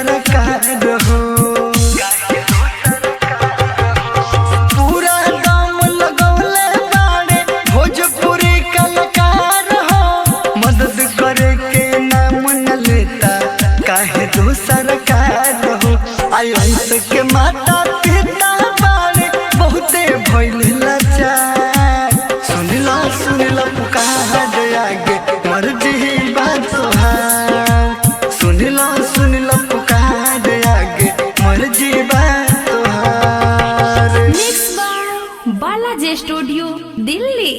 सरकार हो। पूरा दाम लगौले बाड़े भोजपुरी कलाकार हो। मदद करे के नाम न लेता काहे दो सरकार हो। आयुष के माता पिता बाड़े बहुते भइल लाचार। सुन लो पुकार आगे मर्जी बात तोहार। सुन लो पुकार आगे मर्जी बात तोहार। Mix by Balaji studio Delhi.